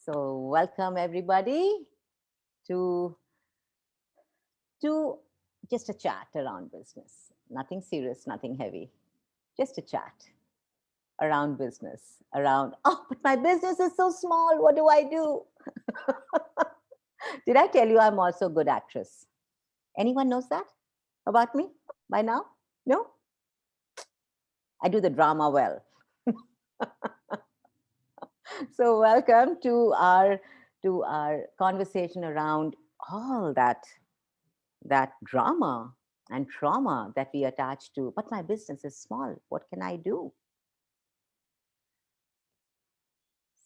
So welcome everybody to just a chat around business. Nothing serious, nothing heavy. Just a chat around business. Around, oh, but my business is so small. What do I do? Did I tell you I'm also a good actress? Anyone knows that about me by now? No? I do the drama well. So welcome to our conversation around all that drama and trauma that we attach to, but my business is small. What can I do?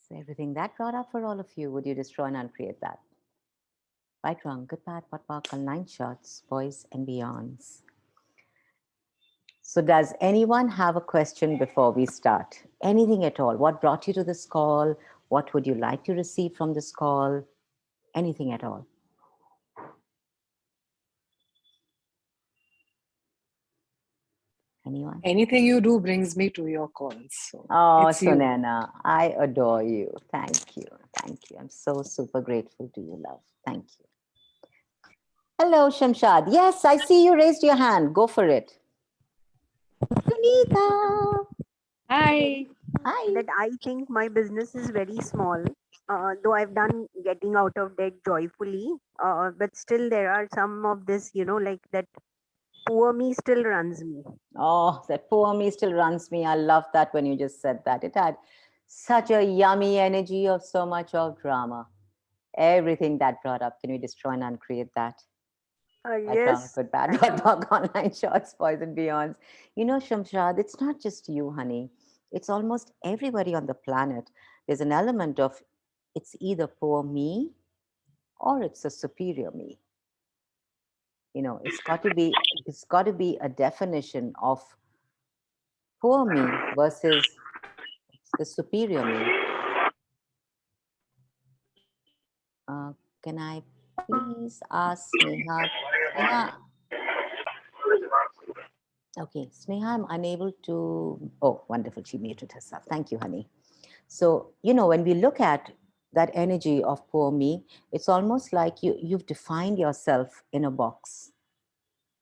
So everything that brought up for all of you, would you destroy and uncreate that? Right, wrong, good, bad, pot, pock, 9 shots, boys and beyonds. So does anyone have a question before we start? Anything at all? What brought you to this call? What would you like to receive from this call? Anything at all? Anyone? Anything you do brings me to your calls. So Oh, it's you. Sunana, I adore you. Thank you. Thank you. I'm so super grateful to you, love. Thank you. Hello, Shamshad. Yes, I see you raised your hand. Go for it. Sunita. Hi. Hi. That I think my business is very small, though I've done getting out of debt joyfully. But still, there are some of this, like that poor me still runs me. Oh, that poor me still runs me. I love that when you just said that. It had such a yummy energy of so much of drama. Everything that brought up, can we destroy and uncreate that? Right, wrong, Yes. good, bad, good, dog, online shots, boys and beyonds. You know, Shamshad, it's not just you, honey. It's almost everybody on the planet. There's an element of it's either poor me or it's a superior me. You know, it's got to be a definition of poor me versus the superior me. Uh, can I please ask Sneha? Sneha, okay, Sneha, I'm unable to. Oh, wonderful. She muted herself. Thank you, honey. So, you know, when we look at that energy of poor me, it's almost like you've defined yourself in a box.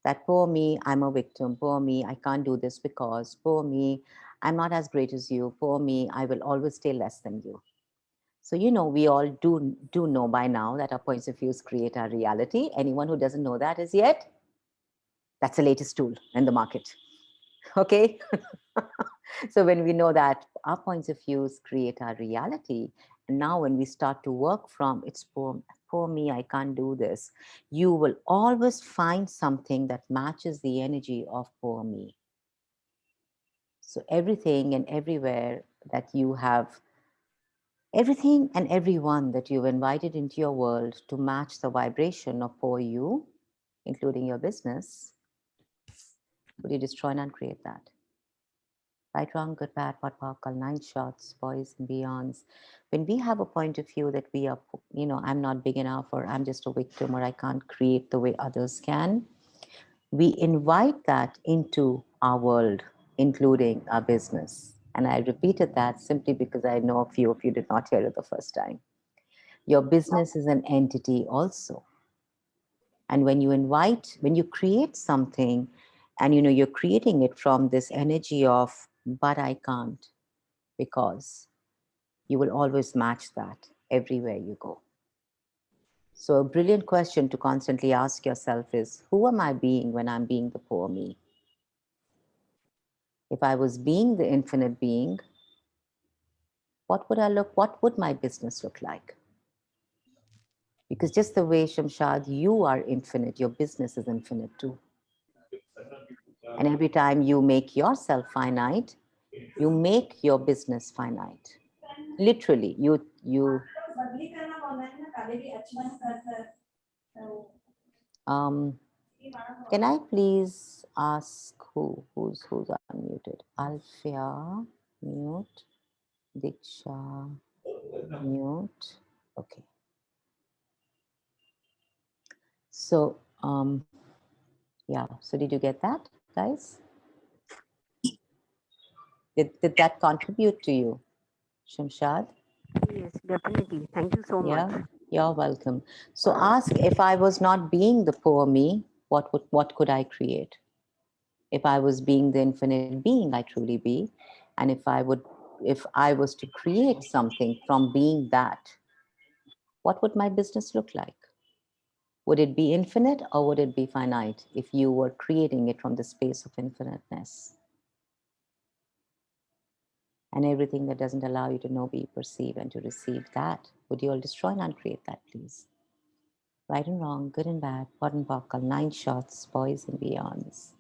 That poor me, I'm a victim. Poor me, I can't do this because. Poor me, I'm not as great as you. Poor me, I will always stay less than you. So, you know, we all do know by now that our points of views create our reality. Anyone who doesn't know that as yet, that's the latest tool in the market. Okay. So when we know that our points of views create our reality, and now when we start to work from it's poor me, I can't do this, you will always find something that matches the energy of poor me. So everything and everywhere that you have, everything and everyone that you've invited into your world to match the vibration of poor you, including your business, would you destroy and uncreate that? Right, wrong, good, bad, pot, pock, 9 shots, boys and beyonds. When we have a point of view that we are, you know, I'm not big enough, or I'm just a victim, or I can't create the way others can, we invite that into our world, including our business. And I repeated that simply because I know a few of you did not hear it the first time. Your business is an entity also. And when you create something, and you know you're creating it from this energy of but I can't, because you will always match that everywhere you go. So a brilliant question to constantly ask yourself is, who am I being when I'm being the poor me? If I was being the infinite being, what would my business look like? Because just the way, Shamshad, you are infinite, your business is infinite too. And every time you make yourself finite, you make your business finite. Literally, can I please ask who's unmuted? Alfia, mute. Diksha, mute. Okay. So yeah. So did you get that, guys? Did that contribute to you, Shamshad? Yes, definitely. Thank you so much. Yeah, you're welcome. So ask, if I was not being the poor me, what could I create? If I was being the infinite being I truly be, and if I was to create something from being that, what would my business look like? Would it be infinite or would it be finite if you were creating it from the space of infiniteness? And everything that doesn't allow you to know, be, perceive, and to receive that, would you all destroy and uncreate that, please? Right and wrong, good and bad, pot and pockle, 9 shots, boys and beyonds.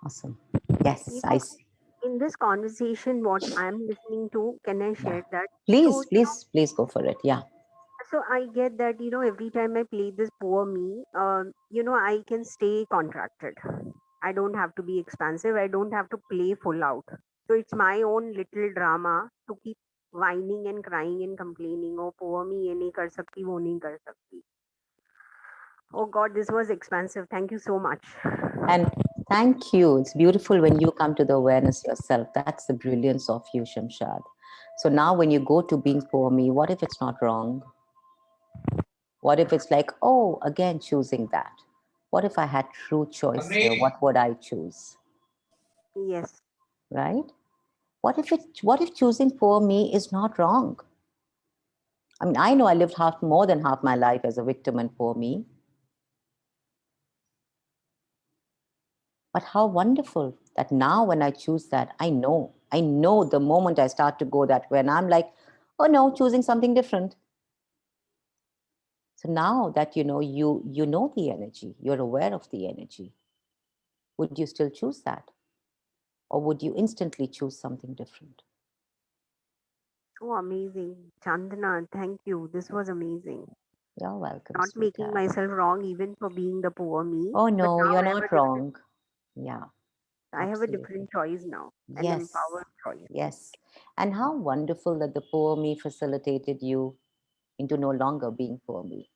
Awesome. You Yes, I know, see. in this conversation, what I'm listening to, can I Yeah. share that? So, Please, please, please go for it. Yeah. so I get that, every time I play this poor me, I can stay contracted. I don't have to be expansive. I don't have to play full out. So it's my own little drama to keep whining and crying and complaining. Oh, poor me, ye nahi kar sakti, wo nahi kar sakti. Oh God, this was expansive. Thank you so much. And thank you. It's beautiful when you come to the awareness yourself. That's the brilliance of you, Shamshad. So now when you go to being poor me, what if it's not wrong? What if it's like, oh, again, choosing that? What if I had true choice here? What would I choose? Yes. Right? What if choosing poor me is not wrong? I mean, I know I lived more than half my life as a victim and poor me. But how wonderful that now when I choose that, I know the moment I start to go that way, and I'm like, oh no, choosing something different. So now that you know the energy, you're aware of the energy, would you still choose that? Or would you instantly choose something different? Oh, amazing. Chandana, thank you. This was amazing. You're welcome, Not making sweetheart. myself wrong even for being the poor me, Oh but no, now you're not wrong. Yeah, I have a absolutely. different choice now, an Yes, empowered choice. yes. And how wonderful that the poor me facilitated you into no longer being poor me.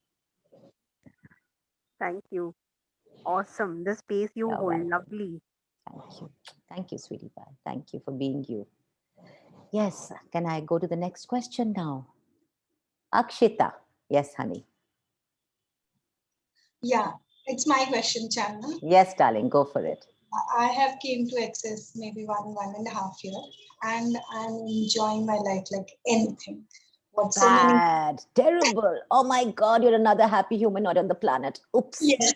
Thank you. Awesome. The space you You're hold, welcome. lovely. Thank you. Thank you, sweetie pie. Thank you for being you. Yes, can I go to the next question now? Akshita. Yes, honey. Yeah, it's my question, Chandana. Yes, darling, go for it. I have came to Access maybe 1.5 year, and I'm enjoying my life like anything. What so many Bad, terrible. Oh my God, you're another happy human not on the planet. Oops. yes.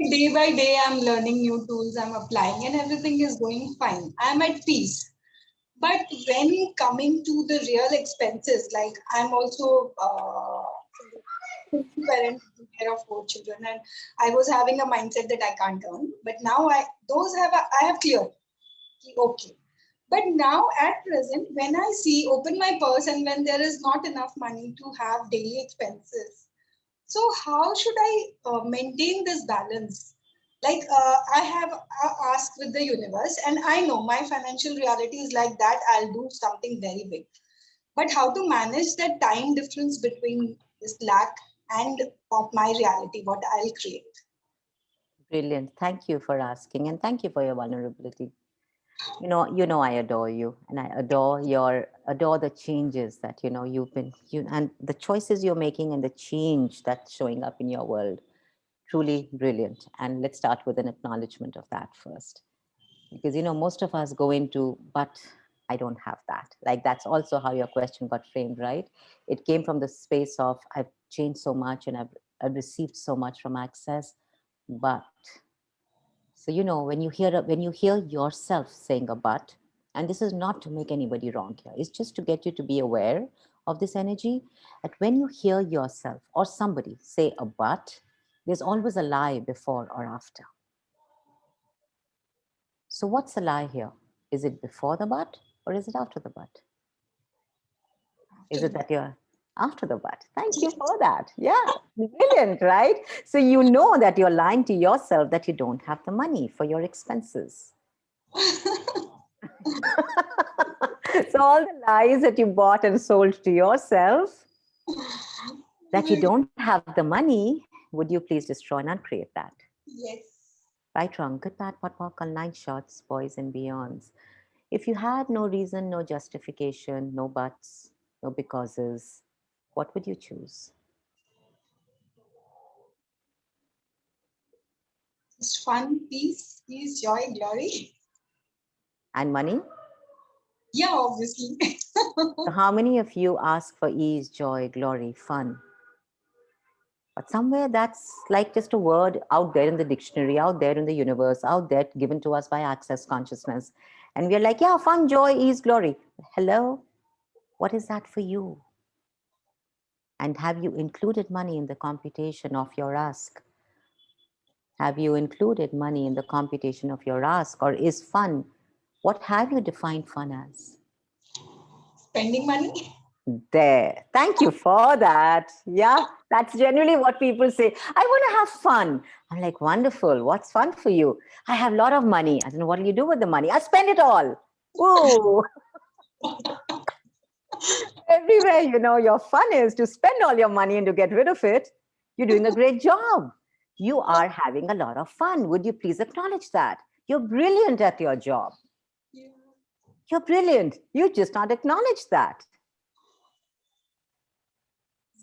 Day by day, I'm learning new tools. I'm applying, and everything is going fine. I'm at peace. But when coming to the real expenses, like I'm also single parent taking care of 4 children, and I was having a mindset that I can't earn. But now I have cleared. Okay. But now at present, when I see open my purse and when there is not enough money to have daily expenses, so how should I maintain this balance? Like I have asked with the universe, and I know my financial reality is like that. I'll do something very big. But how to manage that time difference between this lack and of my reality, what I'll create? Brilliant. Thank you for asking, and thank you for your vulnerability. You know I adore you, and I adore the changes that and the choices you're making and the change that's showing up in your world. Truly brilliant. And let's start with an acknowledgement of that first, because most of us go into, but I don't have that. Like, that's also how your question got framed, right? It came from the space of, I've changed so much and I've received so much from Access, but. So when you hear yourself saying a but, and this is not to make anybody wrong here, it's just to get you to be aware of this energy. That when you hear yourself or somebody say a but, there's always a lie before or after. So what's the lie here? Is it before the but or is it after the but? After Is it the that you're after the but? Thank you for that. Yeah, brilliant, right? So you know that you're lying to yourself that you don't have the money for your expenses. So all the lies that you bought and sold to yourself that you don't have the money, would you please destroy and uncreate that? yes. Right, wrong, good, bad, what, walk on 9 shots, boys and beyonds. If you had no reason, no justification, no buts, no becauses, what would you choose? Just fun, peace, joy, glory. And money? Yeah, obviously. So how many of you ask for ease, joy, glory, fun? But somewhere that's like just a word out there in the dictionary, out there in the universe, out there given to us by access consciousness. And we're like, yeah, fun, joy, ease, glory. Hello? What is that for you? And have you included money in the computation of your ask? Have you included money in the computation of your ask? Or is fun, what have you defined fun as? Spending money. There. Thank you for that. Yeah, that's generally what people say. I want to have fun. I'm like, wonderful. What's fun for you? I have a lot of money. I don't know, what do you do with the money? I spend it all. Ooh. Everywhere, your fun is to spend all your money and to get rid of it. You're doing a great job. You are having a lot of fun. Would you please acknowledge that? You're brilliant at your job. Yeah. You're brilliant. You just not acknowledge that.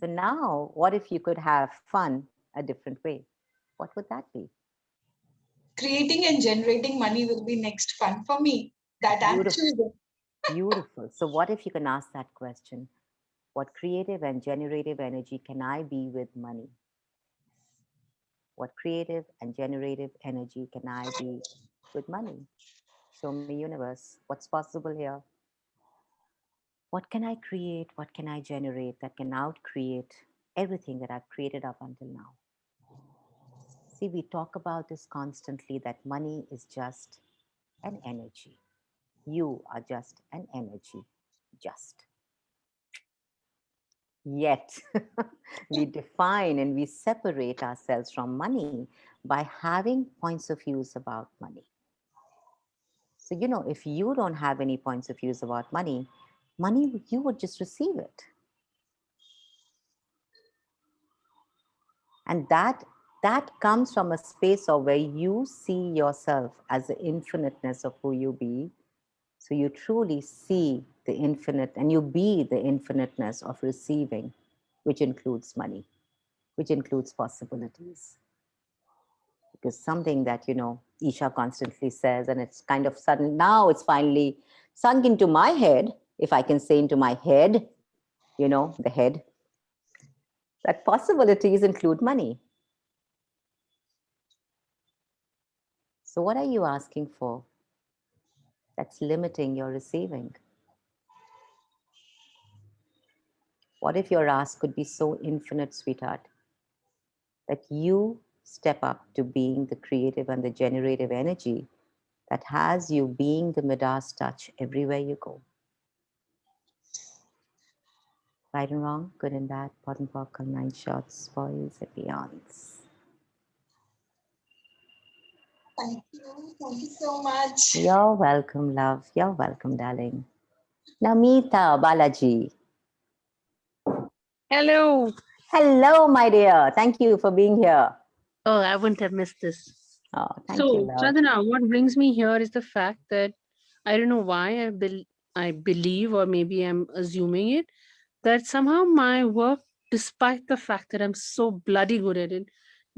So now, what if you could have fun a different way? What would that be? Creating and generating money will be next fun for me. That I'm Beautiful. choosing. Beautiful. So what if you can ask that question? What creative and generative energy can I be with money? What creative and generative energy can I be with money? Show me, universe, what's possible here? What can I create? What can I generate that can outcreate everything that I've created up until now? See, we talk about this constantly, that money is just an energy. You are just an energy. Just. Yet, we define and we separate ourselves from money by having points of views about money. So, if you don't have any points of views about money, you would just receive it. And that comes from a space of where you see yourself as the infiniteness of who you be. So you truly see the infinite and you be the infiniteness of receiving, which includes money, which includes possibilities. Because something that, Isha constantly says, and it's kind of sudden, now it's finally sunk into my head, if I can say into my head, the head, that possibilities include money. So what are you asking for that's limiting your receiving? What if your ask could be so infinite, sweetheart, that you step up to being the creative and the generative energy that has you being the Midas touch everywhere you go? Right and wrong, good and bad, pot and pock, 9 shots, spoils and beyonds. Thank you. Thank you so much. You're welcome, love. You're welcome, darling. Namita Balaji. Hello. Hello, my dear. Thank you for being here. Oh, I wouldn't have missed this. Oh, thank you, So, love. Chandana, what brings me here is the fact that I don't know why I believe, or maybe I'm assuming it, that somehow my work, despite the fact that I'm so bloody good at it,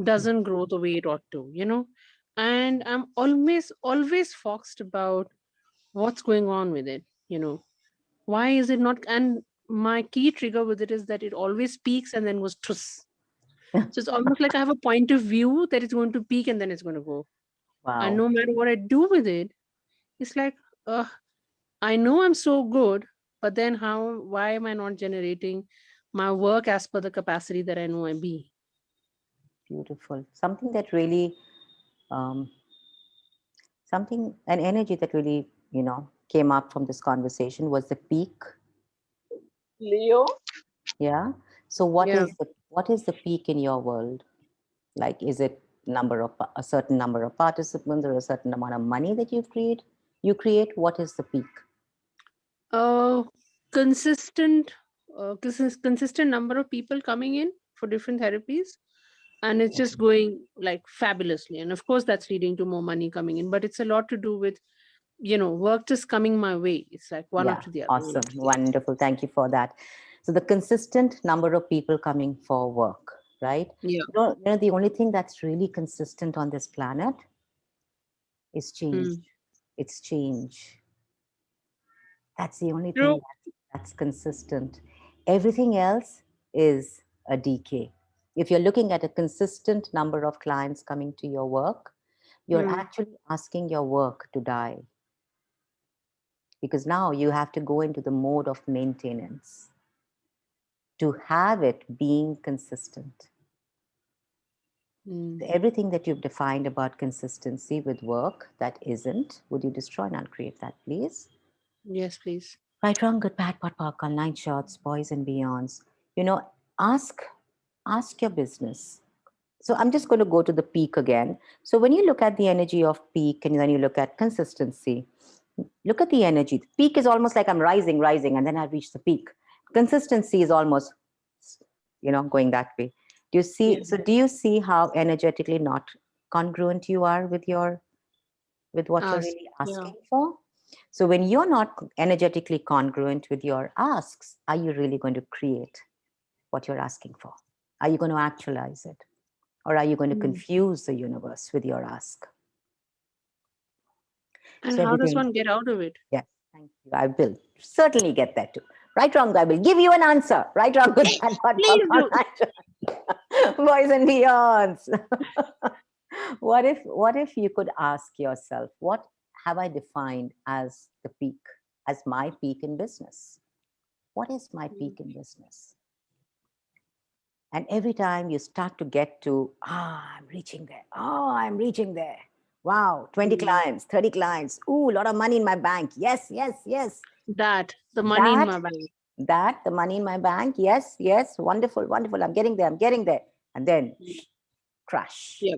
doesn't grow the way it ought to. And I'm always foxed about what's going on with it. Why is it not? And my key trigger with it is that it always peaks and then goes truss. So it's almost like I have a point of view that it's going to peak and then it's going to go. And Wow. no matter what I do with it, it's like, I know I'm so good, but then why am I not generating my work as per the capacity that I know I be? Beautiful. Something that really, an energy that really, came up from this conversation was the peak. Leo? Yeah. So what Yeah. is the peak in your world? Like, is it a certain number of participants or a certain amount of money that you create? What is the peak? Consistent consistent number of people coming in for different therapies, and it's just going like fabulously, and of course that's leading to more money coming in, but it's a lot to do with work just coming my way. It's like one Yeah, after the other. awesome. Wonderful. Thank you for that. So the consistent number of people coming for work, right? Yeah. The only thing that's really consistent on this planet is change. Mm. It's change. That's the only thing True. that's consistent. Everything else is a decay. If you're looking at a consistent number of clients coming to your work, you're Mm. actually asking your work to die, because now you have to go into the mode of maintenance to have it being consistent. Mm. Everything that you've defined about consistency with work that isn't, would you destroy and uncreate that, please? Yes, please. Right, wrong, good, bad, pot, park, online shots, boys and beyonds. You know, ask your business. So I'm just going to go to the peak again. So when you look at the energy of peak and then you look at consistency, look at the energy. The peak is almost like I'm rising, and then I reach the peak. Consistency is almost, going that way. Do you see? Yeah. So do you see how energetically not congruent you are with what you're Ask. really Yeah. asking for? So when you're not energetically congruent with your asks, are you really going to create what you're asking for? Are you going to actualize it? Or are you going to Mm. confuse the universe with your ask? And So how does everything, one get out of it? yes, thank you. I will certainly get that too. Right, wrong, I will give you an answer. Right, wrong, good, bad, bad, Please do. boys and beyonds. What if you could ask yourself, what have I defined as the peak, as my peak in business? What is my peak in business? And every time you start to get to, I'm reaching there. Oh, I'm reaching there. Wow, 20 Mm. clients, 30 clients. Ooh, a lot of money in my bank. Yes, yes, yes. That the money in That, my bank. the money in my bank. Yes, yes. Wonderful, wonderful. I'm getting there. I'm getting there. And then crash, Yeah.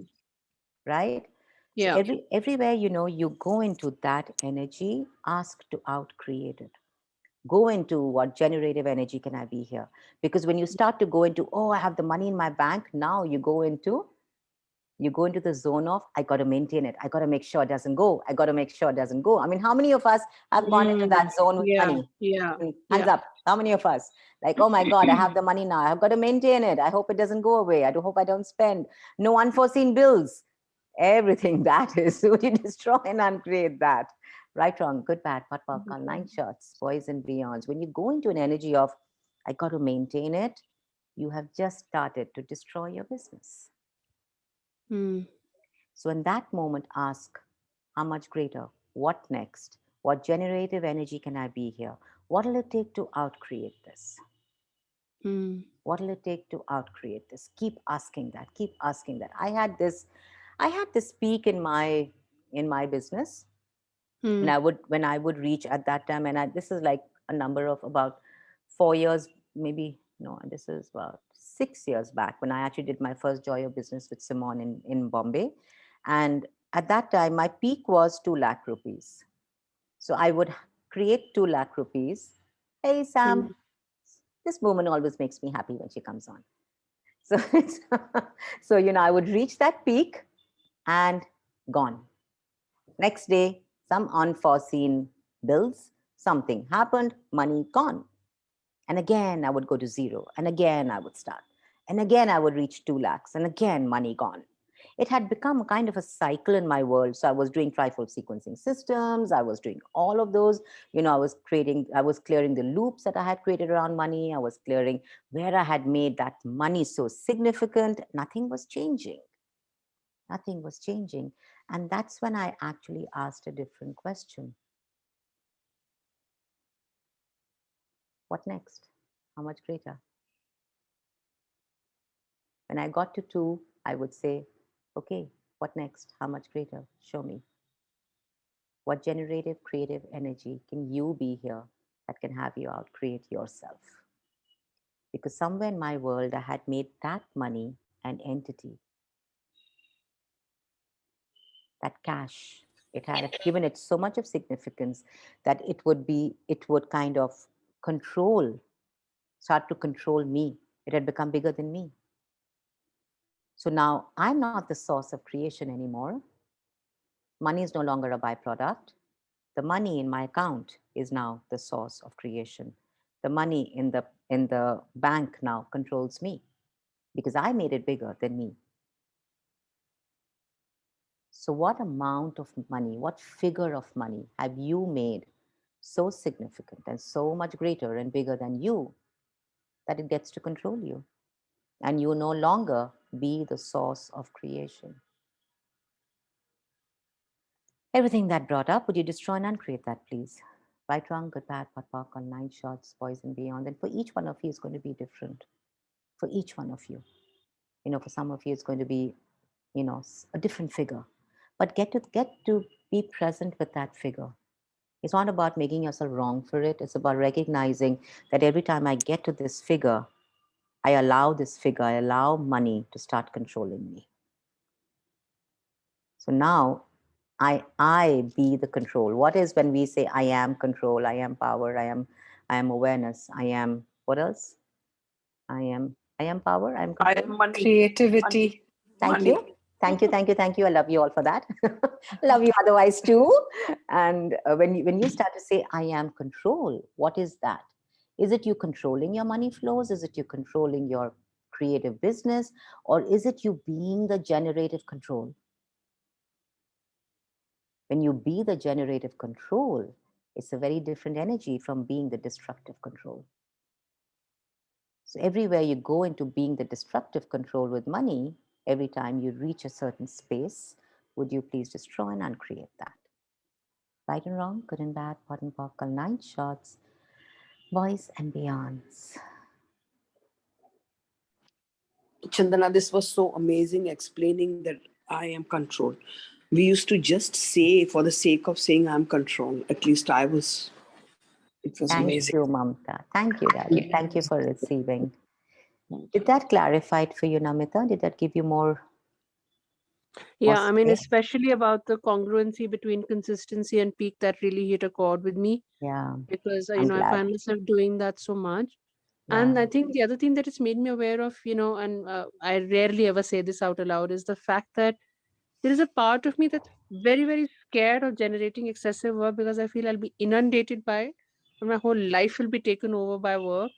right? So Yeah. everywhere, you go into that energy, ask to outcreate it. Go into what generative energy can I be here? Because when you start to go into, oh, I have the money in my bank, now you go into the zone of, I got to maintain it. I got to make sure it doesn't go. I got to make sure it doesn't go. I mean, how many of us have gone into Mm. that zone with Yeah. money? Yeah. Hands Yeah. up. How many of us? Like, oh my God, I have the money now. I've got to maintain it. I hope it doesn't go away. I do hope I don't spend. No unforeseen bills. Everything that is. Would you destroy and uncreate that? Right, wrong, good, bad, pot, popcorn, nine shots, boys and beyonds. When you go into an energy of, I got to maintain it, you have just started to destroy your business. Mm. So in that moment, ask, how much greater? What next? What generative energy can I be here? What will it take to outcreate this? Mm. What will it take to outcreate this? Keep asking that. Keep asking that. I had this peak in my business. And Mm. when I would reach at that time, and this is like a number of about 4 years, maybe no, this is about 6 years back when I actually did my first Joy of Business with Simon in Bombay. And at that time, my peak was 2 lakh rupees. So I would create 2 lakh rupees. Hey, Mm. Sam, this woman always makes me happy when she comes on. So, so I would reach that peak and gone. Next day, some unforeseen bills, something happened, money gone. And again, I would go to zero. And again, I would start. And again, I would reach 2 lakhs. And again, money gone. It had become kind of a cycle in my world. So I was doing trifold sequencing systems. I was doing all of those. I was clearing the loops that I had created around money. I was clearing where I had made that money so significant. Nothing was changing. Nothing was changing. And that's when I actually asked a different question. What next? How much greater? When I got to 2, I would say, okay, what next? How much greater? Show me. What generative creative energy can you be here that can have you out create yourself? Because somewhere in my world, I had made that money an entity, that cash. It had given it so much of significance that it would kind of start to control me. It had become bigger than me. So now I'm not the source of creation anymore. Money is no longer a byproduct. The money in my account is now the source of creation. The money in the bank now controls me because I made it bigger than me. So what amount of money, what figure of money have you made so significant and so much greater and bigger than you that it gets to control you? And you no longer be the source of creation. Everything that brought up, would you destroy and uncreate that, please? Right, wrong, good, bad, pot, pock, on 9 shots, boys and beyond. And for each one of you, it's going to be different. For each one of you. For some of you, it's going to be, a different figure. But get to be present with that figure. It's not about making yourself wrong for it. It's about recognizing that every time I get to this figure, I allow money to start controlling me. So now I be the control. What is when we say I am control, I am power, I am awareness, I am what else? I am power, I am control. I am money. Creativity. Thank Money. you. Thank you. I love you all for that. Love you otherwise too. And when you start to say, I am control, what is that? Is it you controlling your money flows? Is it you controlling your creative business? Or is it you being the generative control? When you be the generative control, it's a very different energy from being the destructive control. So everywhere you go into being the destructive control with money, every time you reach a certain space, would you please destroy and uncreate that? Right and wrong, good and bad, pot and pockle, 9 shots, boys and beyonds. Chandana, this was so amazing explaining that I am control. We used to just say for the sake of saying I'm control. At least I was. It was Thank amazing. you, Mamta. Thank you, darling. Thank you for receiving. Did that clarify it for you, Namita? Did that give you more? Yeah, I mean, space? especially about the congruency between consistency and peak, that really hit a chord with me. Yeah. Because, I'm I glad. find myself doing that so much. Yeah. And I think the other thing that it's made me aware of, and I rarely ever say this out aloud, is the fact that there is a part of me that's very, very scared of generating excessive work because I feel I'll be inundated by it and my whole life will be taken over by work.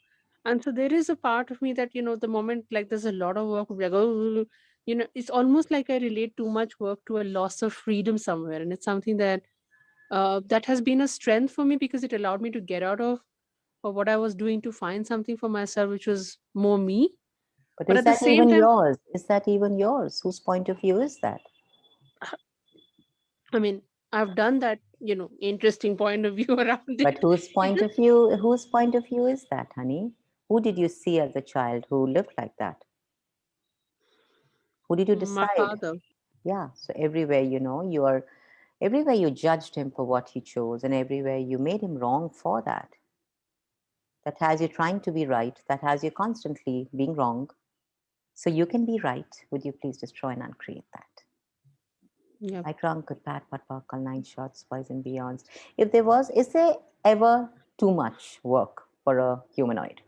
And so there is a part of me that, the moment like there's a lot of work, like, oh, it's almost like I relate too much work to a loss of freedom somewhere. And it's something that that has been a strength for me because it allowed me to get out of what I was doing to find something for myself, which was more me. But But is at the that same even time, yours? Is that even yours? Whose point of view is that? I mean, I've done that, interesting point of view around it. But whose point of view is that, honey? Who did you see as a child who lived like that? Who did you My decide? father. Yeah. So everywhere, everywhere you judged him for what he chose, and everywhere you made him wrong for that. That has you trying to be right, that has you constantly being wrong. So you can be right. Would you please destroy and uncreate that? Yeah. Right, wrong, good, bad, pot, pockle, 9 shots, boys and beyonds. Is there ever too much work for a humanoid?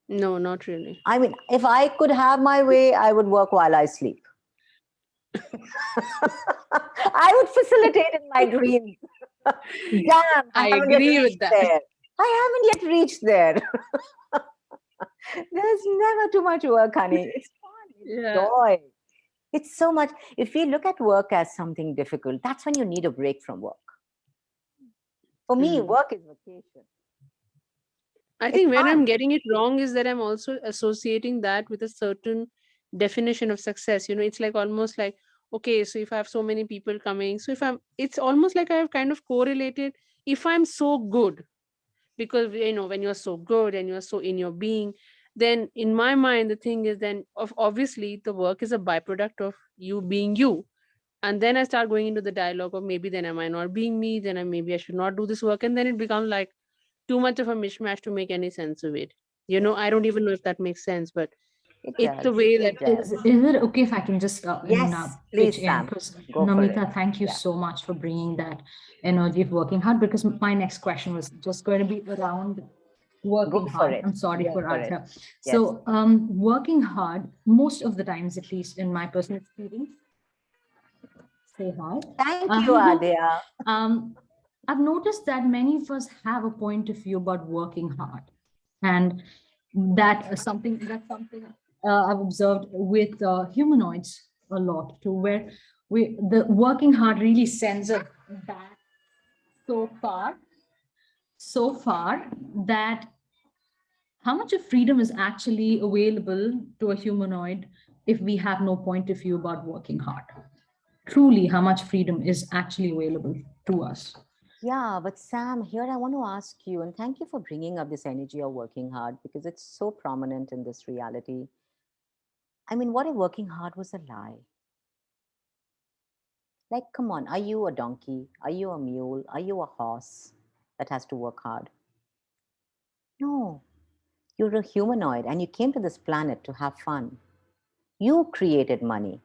No, not really. I mean, if I could have my way, I would work while I sleep. I would facilitate in my dreams. Damn, I haven't yet agree with reached that. there. I haven't yet reached there. There's never too much work, honey. It's fun. It's Yeah. joy. It's so much. If we look at work as something difficult, that's when you need a break from work. For me, work is vacation. I It's think where I'm fun. getting it wrong is that I'm also associating that with a certain definition of success. It's like almost like, okay, so if I have so many people coming, so it's almost like I've kind of correlated if I'm so good, because, when you're so good and you're so in your being, then in my mind, the thing is then obviously the work is a byproduct of you being you. And then I start going into the dialogue of maybe then am I not being me, then maybe I should not do this work. And then it becomes like too much of a mishmash to make any sense of it. I don't even know if that makes sense, but It it's the does. way that It does. Is it okay if I can just Yes, pitch please, in? Sam. Because Go for it. Namita, thank you Yeah. so much for bringing that energy of working hard. Because my next question was just going to be around working Go for hard. it. I'm sorry Go for for it. Radha. Yes. So working hard, most of the times, at least in my personal experience, say hi. Thank you, Adya. I've noticed that many of us have a point of view about working hard, and that's something I've observed with humanoids a lot too, where the working hard really sends us back so far that how much of freedom is actually available to a humanoid if we have no point of view about working hard? Truly, how much freedom is actually available to us? Yeah, but Sam, here I want to ask you, and thank you for bringing up this energy of working hard because it's so prominent in this reality. I mean, what if working hard was a lie? Like, come on, are you a donkey? Are you a mule? Are you a horse that has to work hard? No, you're a humanoid and you came to this planet to have fun. You created money.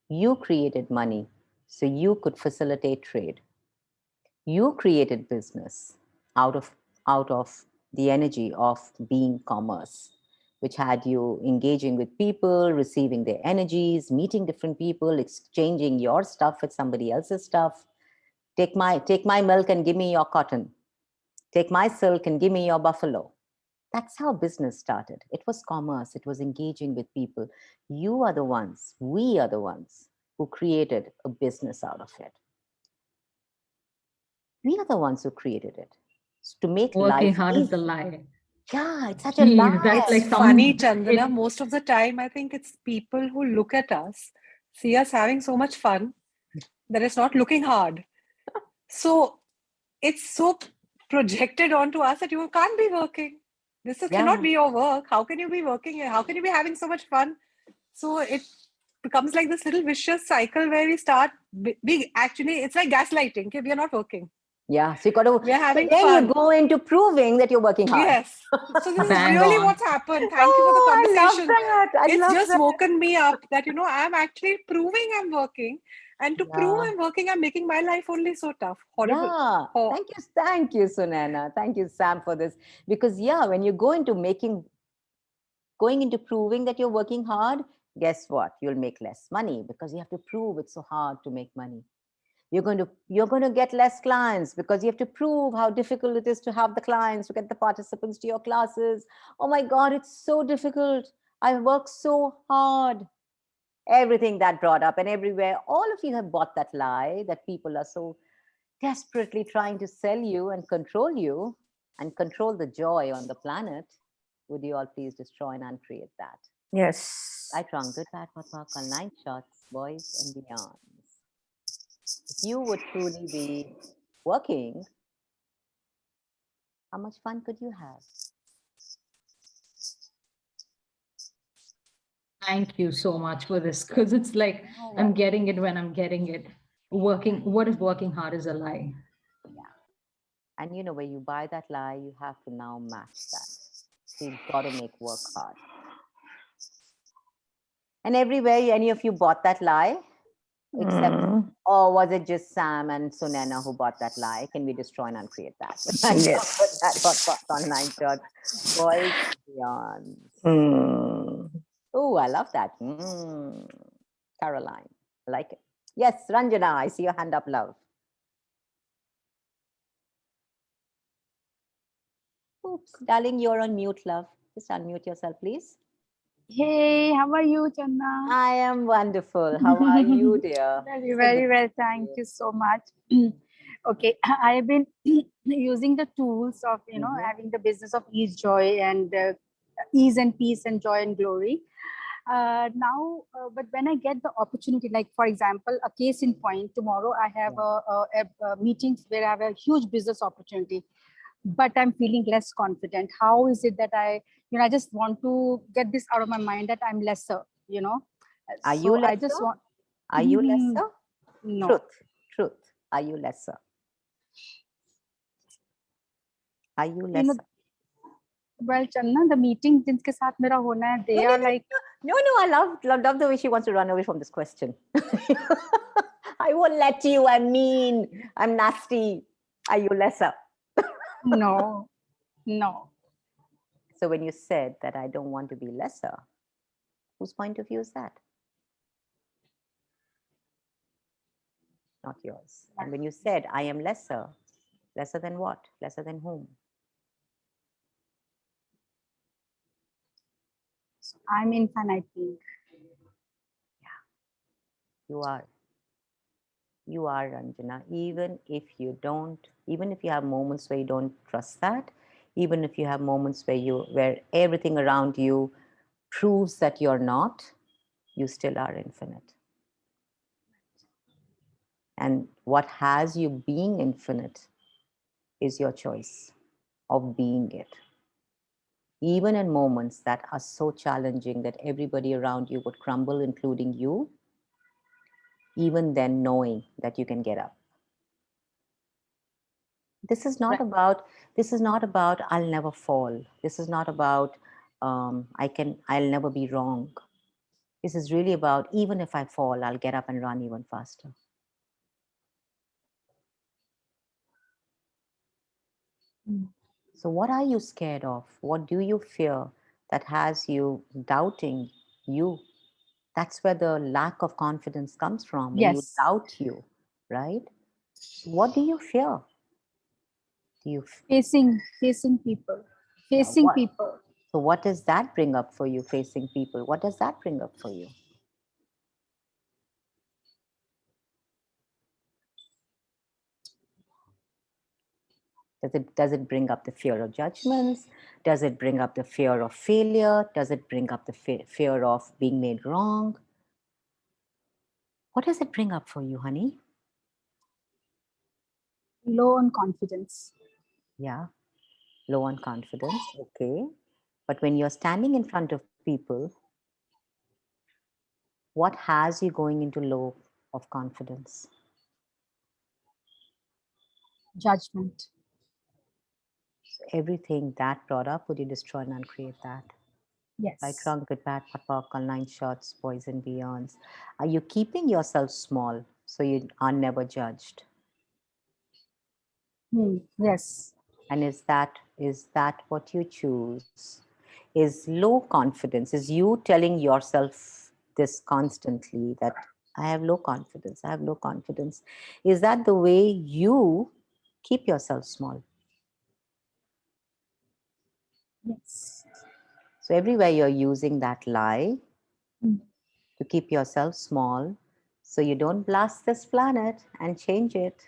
You created money so you could facilitate trade. You created business out of out of the energy of being commerce, which had you engaging with people, receiving their energies, meeting different people, exchanging your stuff with somebody else's stuff. Take my milk and give me your cotton. Take my silk and give me your buffalo. That's how business started. It was commerce, it was engaging with people. You are the ones, we are the ones who created a business out of it. We are the ones who created it to make Working life hard is a easy. lie. Yeah, it's such a Jeez, that's lie. like It's funny, some. Chandana. Most of the time, I think it's people who look at us, see us having so much fun that it's not looking hard. So it's so projected onto us that you can't be working. Cannot Yeah, be your work. How can you be working? How can you be having so much fun? So it becomes like this little vicious cycle where we start being actually, it's like gaslighting. Okay, we are not working. yeah. So you got to. We are So having then you fun. go into proving that you're working hard. Yes. So this is Bang really on. what's happened. Thank you for the Oh, I love conversation. that. I It's love just that. woken me up that, I'm actually proving I'm working. And to prove Yeah. I'm working, I'm making my life only so tough. Horrible. Yeah. Thank you, Sunana. Thank you, Sam, for this. Because yeah, when you go into going into proving that you're working hard, guess what? You'll make less money because you have to prove it's so hard to make money. You're going to get less clients because you have to prove how difficult it is to have the clients, to get the participants to your classes. Oh my God, it's so difficult. I work so hard. Everything that brought up and everywhere, all of you have bought that lie that people are so desperately trying to sell you and control the joy on the planet. Would you all please destroy and uncreate that? Yes. Right, wrong, good, bad, what, what, call 9 shots, boys and beyonds. If you would truly be working, how much fun could you have? Thank you so much for this, because it's like I'm getting it when I'm getting it. What if working hard is a lie? And where you buy that lie, you have to now match that. So you've got to make work hard. And everywhere, any of you bought that lie? Except, or was it just Sam and Sunana who bought that lie? Can we destroy and uncreate that? Yes. That hot on 9 shots. Boys, beyond. Oh, I love that. Caroline, I like it. Yes, Ranjana, I see your hand up, love. Oops, darling, you're on mute, love. Just unmute yourself, please. Hey, how are you, Channa? I am wonderful. How are you, dear? Very, So very good well. to see Thank you. you so much. Okay, I have been using the tools of, having the business of ease, joy, and ease and peace and joy and glory. But when I get the opportunity, like for example, a case in point, tomorrow I have a meeting where I have a huge business opportunity, but I'm feeling less confident. How is it that I just want to get this out of my mind that I'm lesser, Are So you lesser? I just want. Are you lesser? No. Truth. Are you lesser? Are you You know, lesser? well, Channa, the meeting जिनके साथ मेरा होना है, they are like. No, I love the way she wants to run away from this question. I won't let you. I'm mean. I'm nasty. Are you lesser? No. So when you said that I don't want to be lesser, whose point of view is that? not yours. And when you said, I am lesser, lesser than what? Lesser than whom? I'm infinite being. You are. You are, Ranjana. Even if you don't, even if you have moments where you don't trust that, even if you have moments where everything around you proves that you're not, you still are infinite. And what has you being infinite is your choice of being it. Even in moments that are so challenging that everybody around you would crumble, including you, even then knowing that you can get up. This is not about I'll never fall. This is not about I'll never be wrong. This is really about, even if I fall, I'll get up and run even faster. So what are you scared of? What do you fear that has you doubting you? That's where the lack of confidence comes from, when you Yes. doubt you, right? What do you fear? Do you Facing people. Facing what? people. So what does that bring up for you, facing people? What does that bring up for you? Does it bring up the fear of judgments? Does it bring up the fear of failure? Does it bring up the fear of being made wrong? What does it bring up for you, honey? Low on confidence. Yeah, low on confidence. Okay. But when you're standing in front of people, what has you going into low of confidence? Judgment. So everything that brought up, would you destroy and uncreate that? Yes. Like drunk, good, bad, papak, online shots, boys and beyonds. Are you keeping yourself small so you are never judged? Yes. And is that what you choose? Is low confidence, is you telling yourself this constantly, that I have low confidence, I have low confidence? Is that the way you keep yourself small? Yes. So everywhere you're using that lie Mm. to keep yourself small, so you don't blast this planet and change it.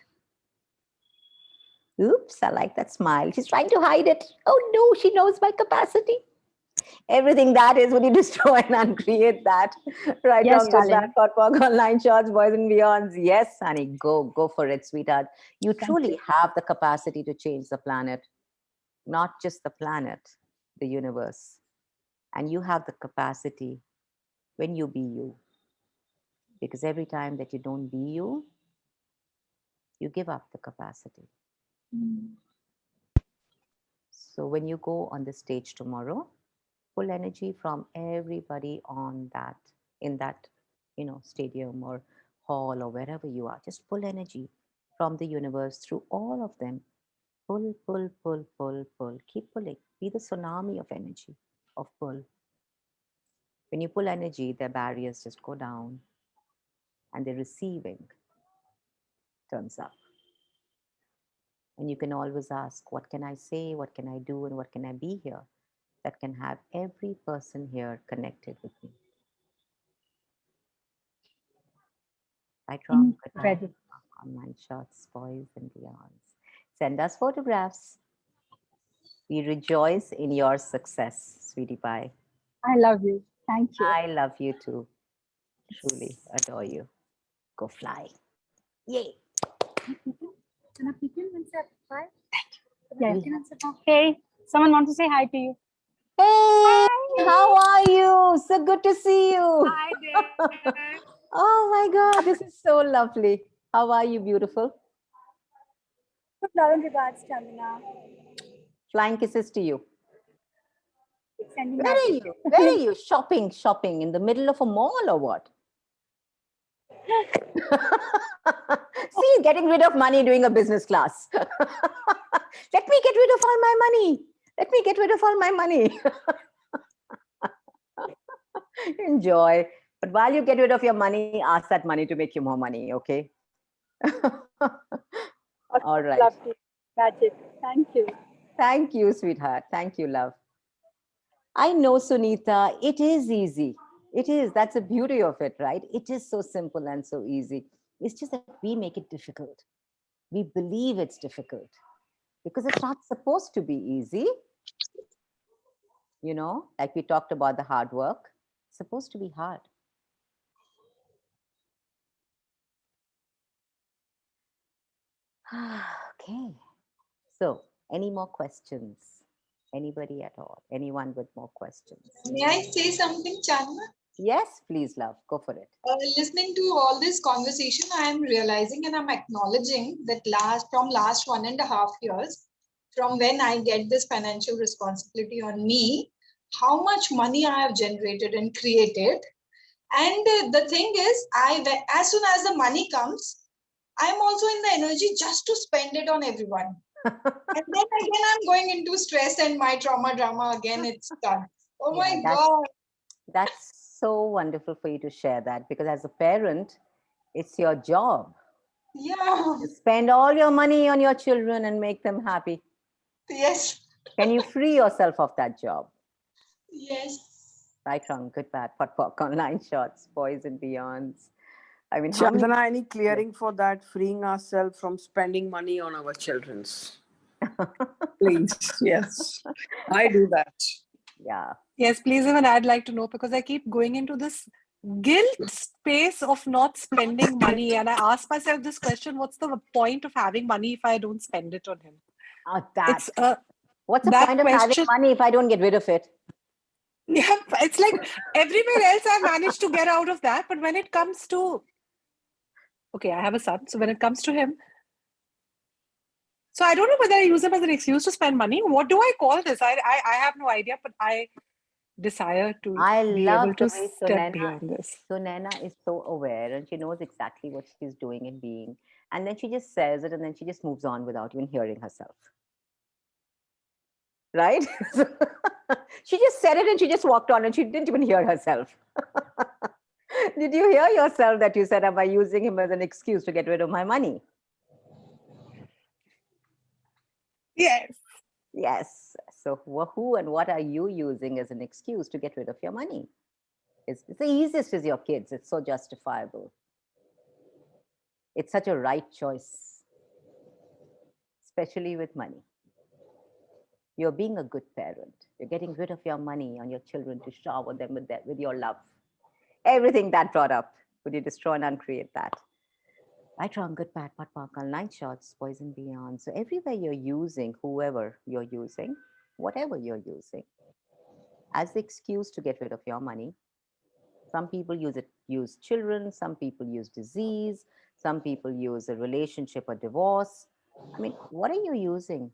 Oops, I like that smile. She's trying to hide it. Oh no, she knows my capacity. Everything that is, would you destroy and uncreate that? Right, Yes, wrong, good, bad, darling. pot, pork, online shots, boys and beyonds. Yes, honey, go for it, sweetheart. You Thank truly you. have the capacity to change the planet, not just the planet, the universe. And you have the capacity when you be you. Because every time that you don't be you, you give up the capacity. So when you go on the stage tomorrow, pull energy from everybody on that, in that, stadium or hall or wherever you are. Just pull energy from the universe through all of them. Pull, pull, pull, pull, pull. Keep pulling. Be the tsunami of energy, of pull. When you pull energy, their barriers just go down and the receiving turns up. And you can always ask, what can I say? What can I do? And what can I be here that can have every person here connected with me? Right, wrong, good, bad, Incredible. online shots, boys and beyonds. Send us photographs. We rejoice in your success, sweetie pie. I love you. Thank you. I love you too. Truly adore you. Go fly. Yay. Can I pick you and say hi? Yeah. Hey, someone wants to say hi to you. Hey, how are you? So good to see you. Hi there. Oh my God, this is so lovely. How are you, beautiful? Good love and regards, Chandana. Flying kisses to you. Sending Where love are to you? Where are you? Shopping in the middle of a mall or what? See, getting rid of money doing a business class. Let me get rid of all my money. Let me get rid of all my money. Enjoy. But while you get rid of your money, ask that money to make you more money, okay? All right. Love to catch it. Thank you. Thank you, sweetheart. Thank you, love. I know, Sunita, it is easy. It is. That's the beauty of it, right? It is so simple and so easy. It's just that we make it difficult. We believe it's difficult because it's not supposed to be easy. You know, like we talked about the hard work, it's supposed to be hard. Okay. So, any more questions? Anybody at all? Anyone with more questions? May I say something, Chandana? Yes, please, love. Go for it. Listening to all this conversation, I am realizing and I'm acknowledging that from last 1.5 years, from when I get this financial responsibility on me, how much money I have generated and created. And the thing is, as soon as the money comes, I'm also in the energy just to spend it on everyone. And then again, I'm going into stress and my trauma drama again. It's done. Oh my God. That's so wonderful for you to share that, because as a parent, it's your job Yeah. to spend all your money on your children and make them happy. Yes. Can you free yourself of that job? Yes. Right, wrong, good, bad, pot, popcorn, line shots, boys and beyonds. I mean, how many? Chandana, any clearing for that, freeing ourselves from spending money on our children's? Please, yes. I do that. Yeah. Yes, please, even I'd like to know, because I keep going into this guilt space of not spending money. And I ask myself this question: what's the point of having money if I don't spend it on him? What's the that point of having question- money if I don't get rid of it? Yeah, it's like everywhere else I've managed to get out of that. But when it comes to, okay, I have a son. So when it comes to him, so I don't know whether I use him as an excuse to spend money. What do I call this? I have no idea, but I desire to be able to step beyond this. Sunena is so aware and she knows exactly what she's doing and being. And then she just says it and then she just moves on without even hearing herself. Right? She just said it and she just walked on and she didn't even hear herself. Did you hear yourself that you said, am I using him as an excuse to get rid of my money? Yes. Yes. So who and what are you using as an excuse to get rid of your money? It's the easiest is your kids. It's so justifiable. It's such a right choice, especially with money. You're being a good parent. You're getting rid of your money on your children to shower them with your love. Everything that brought up, would you destroy and uncreate that? Right, wrong, good, bad, pot, popcorn, line shots, boys and beyond. So everywhere you're using, whoever you're using, whatever you're using, as the excuse to get rid of your money. Some people use children, some people use disease, some people use a relationship or divorce. I mean, what are you using?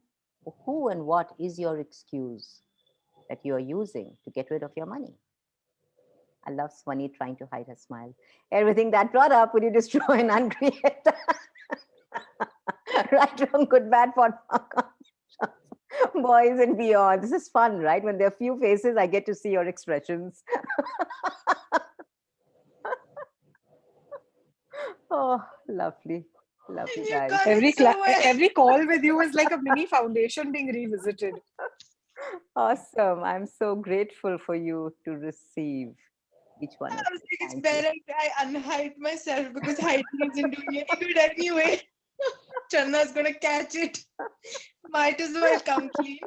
Who and what is your excuse that you are using to get rid of your money? I love Swani trying to hide her smile. Everything that brought up, would you destroy and uncreate? Right, wrong, good, bad, pot, boys and beyond. This is fun, right? When there are few faces, I get to see your expressions. Oh, lovely. Lovely, guys. Every call with you is like a mini foundation being revisited. Awesome. I'm so grateful for you to receive each one of you. It's better I unhide myself because hiding isn't doing any good anyway. Channa's gonna catch it. Might as well come clean.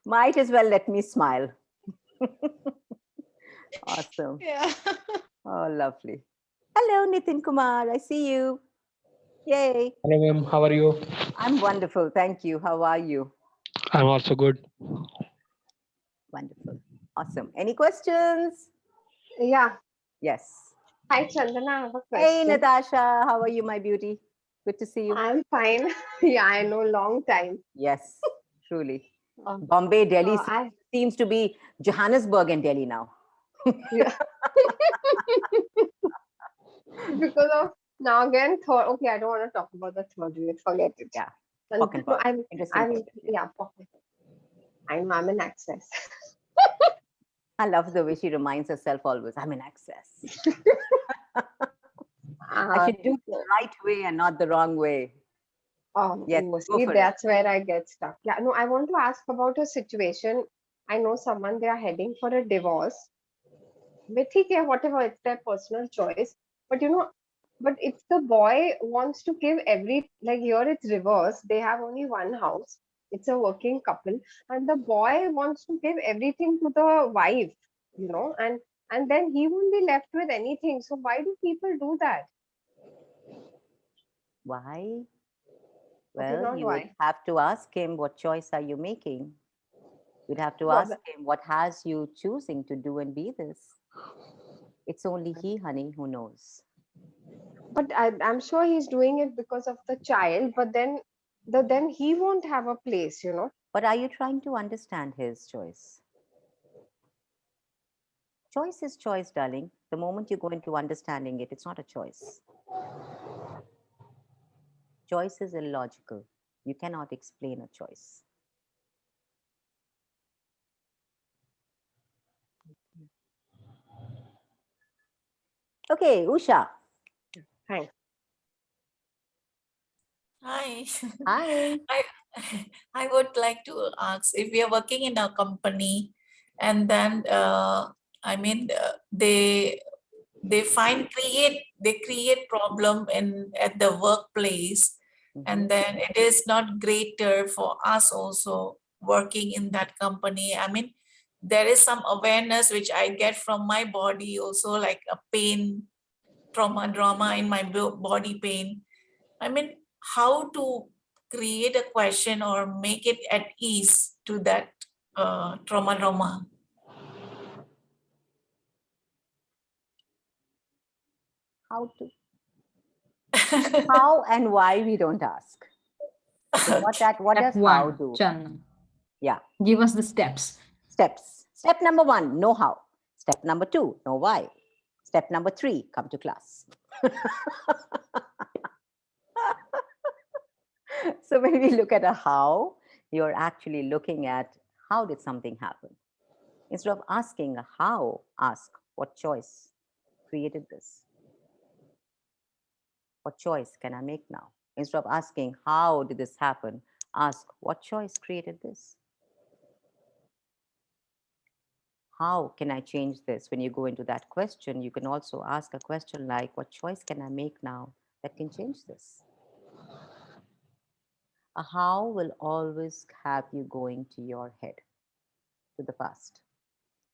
Might as well let me smile. Awesome. Yeah. Oh, lovely. Hello, Nitin Kumar. I see you. Yay. Hello, ma'am. How are you? I'm wonderful. Thank you. How are you? I'm also good. Wonderful. Awesome. Any questions? Yeah. Yes. Hi, Chandana. I have a Hey, question. Natasha. How are you, my beauty? Good to see you. I'm fine. Yeah, I know, long time. Yes, truly. Bombay, Delhi seems to be Johannesburg and Delhi now. Yeah. Because of now again, okay, I don't want to talk about the third wave. Forget it. Yeah. No, I'm yeah, pocket. I'm in access. I love the way she reminds herself always, I'm in access. I should do it the right way and not the wrong way. Yes, go see, for it. that's where I get stuck. Yeah, no, I want to ask about a situation. I know someone, they are heading for a divorce. But okay, whatever, it's their personal choice. But but if the boy wants to give like here it's reverse, they have only one house, it's a working couple, and the boy wants to give everything to the wife, and then he won't be left with anything. So why do people do that? Why? Okay, Well, not you would why. have to ask him, what choice are you making? You'd have to No, ask him, what has you choosing to do and be this? It's only he, honey, who knows. but I'm sure he's doing it because of the child, but then he won't have a place, But are you trying to understand his choice? Choice is choice, darling. The moment you go into understanding it, it's not a choice. Choice is illogical. You cannot explain a choice. Okay, Usha. Hi. Hi. Hi. I would like to ask if we are working in a company and then they create problem at the workplace, and then it is not greater for us also working in that company. I mean, there is some awareness which I get from my body also, like a pain, drama in my body pain. I mean, how to create a question or make it at ease to that trauma. How to? How and why we don't ask. So what Step does how one, do? Chandana. Yeah. Give us the steps. Steps. Step number 1, know how. Step number 2, know why. Step number 3, come to class. So when we look at a how, you're actually looking at how did something happen. Instead of asking a how, ask what choice created this. What choice can I make now? Instead of asking how did this happen, ask what choice created this. How can I change this? When you go into that question, you can also ask a question like, what choice can I make now that can change this? A how will always have you going to your head, to the past,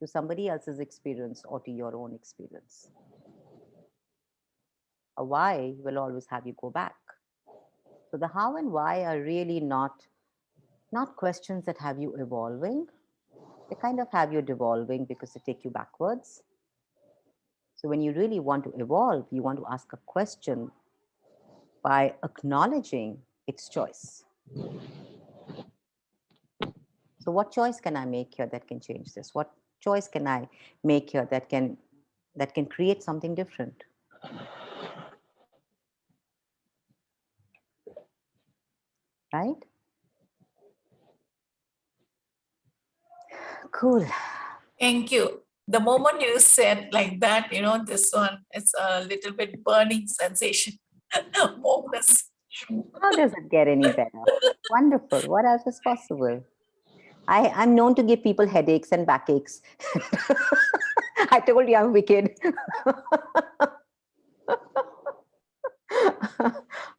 to somebody else's experience or to your own experience. A why will always have you go back. So the how and why are really not questions that have you evolving. They kind of have you devolving because they take you backwards. So when you really want to evolve, you want to ask a question by acknowledging its choice. So what choice can I make here that can change this? What choice can I make here that can create something different? Right? Cool. Thank you. The moment you said like that, this one, it's a little bit burning sensation. Focus. How does it get any better? Wonderful. What else is possible? I'm known to give people headaches and backaches. I told you I'm wicked.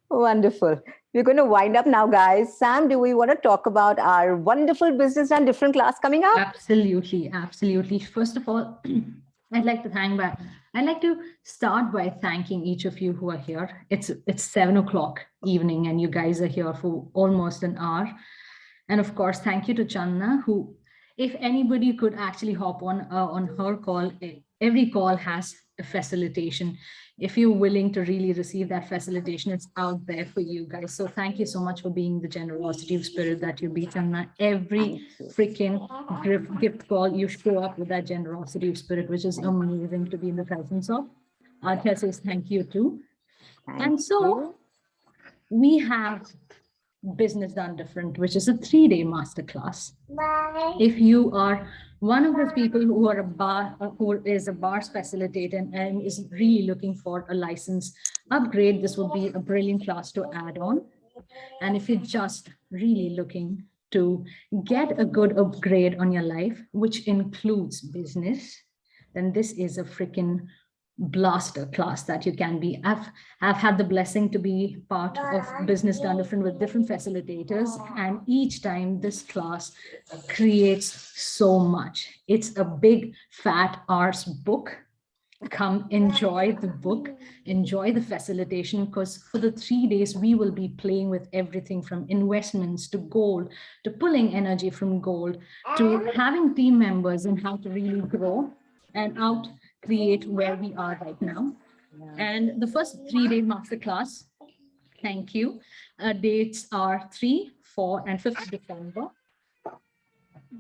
Wonderful. We're going to wind up now, guys. Sam, do we want to talk about our wonderful business and different class coming up? Absolutely, absolutely. First of all, I'd like to start by thanking each of you who are here. It's 7:00 evening, and you guys are here for almost an hour. And of course, thank you to Chandana, who, if anybody could actually hop on her call, every call has a facilitation. If you're willing to really receive that facilitation, it's out there for you guys. So thank you so much for being the generosity of spirit that you be, Chandana. Every freaking gift call, you show up with that generosity of spirit, which is amazing to be in the presence of. Adhya says thank you too. And so we have Business Done Different, which is a 3-day masterclass. If you are one of those people who are who is a bars facilitator and is really looking for a license upgrade, this would be a brilliant class to add on. And if you're just really looking to get a good upgrade on your life, which includes business, then this is a freaking blaster class that you can be. I've had the blessing to be part of Business Done Different with different facilitators, and each time this class creates so much. It's a big fat arse book. Come enjoy the book, enjoy the facilitation, because for the 3 days we will be playing with everything from investments to gold, to pulling energy from gold, to having team members and how to really grow and out create where we are right now. And the first 3-day masterclass, thank you, dates are 3, 4, and 5th December.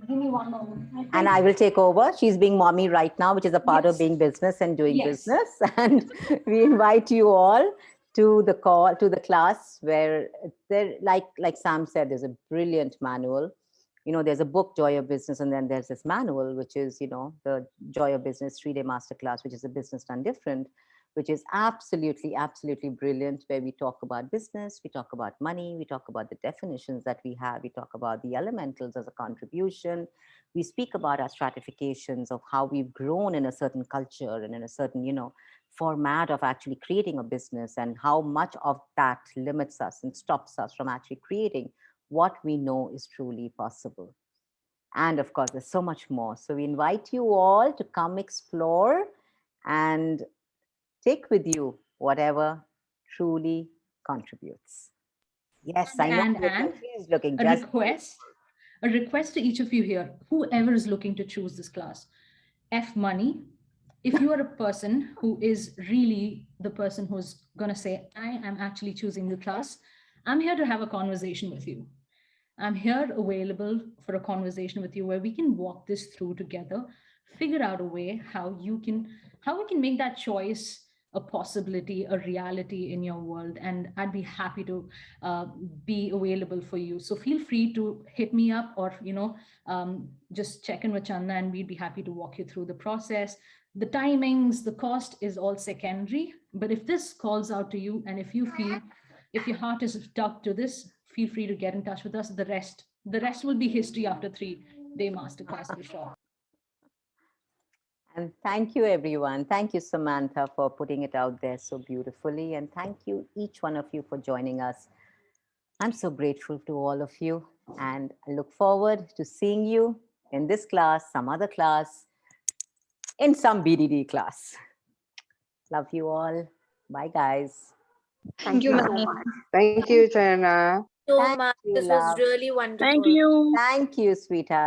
Give me one moment. And I will take over. She's being mommy right now, which is a part of Yes. being business and doing Yes. business. And we invite you all to the class where there, like Sam said, there's a brilliant manual. You know, there's a book, Joy of Business, and then there's this manual, which is, you know, the Joy of Business 3-day masterclass, which is a Business Done Different, which is absolutely, absolutely brilliant, where we talk about business, we talk about money, we talk about the definitions that we have, we talk about the elementals as a contribution, we speak about our stratifications of how we've grown in a certain culture and in a certain, you know, format of actually creating a business, and how much of that limits us and stops us from actually creating what we know is truly possible. And of course, there's so much more. So we invite you all to come explore and take with you whatever truly contributes. Yes, I know. And She's looking a just request to each of you here, whoever is looking to choose this class, F money. If you are a person who is really the person who's going to say, I am actually choosing the class, I'm here to have a conversation with you. I'm here available for a conversation with you where we can walk this through together, figure out a way how we can make that choice a possibility, a reality in your world. And I'd be happy to be available for you. So feel free to hit me up, or, you know, just check in with Chandana, and we'd be happy to walk you through the process. The timings, the cost is all secondary. But if this calls out to you, and if you feel, if your heart is stuck to this, feel free to get in touch with us. The rest will be history after 3-day masterclass for sure. And thank you, everyone. Thank you, Samantha, for putting it out there so beautifully. And thank you, each one of you, for joining us. I'm so grateful to all of you. And I look forward to seeing you in this class, some other class, in some BDD class. Love you all. Bye, guys. Thank you so much. Thank you, Chandana. So Thank much. you, This love. was really wonderful. Thank you. Thank you, sweetheart.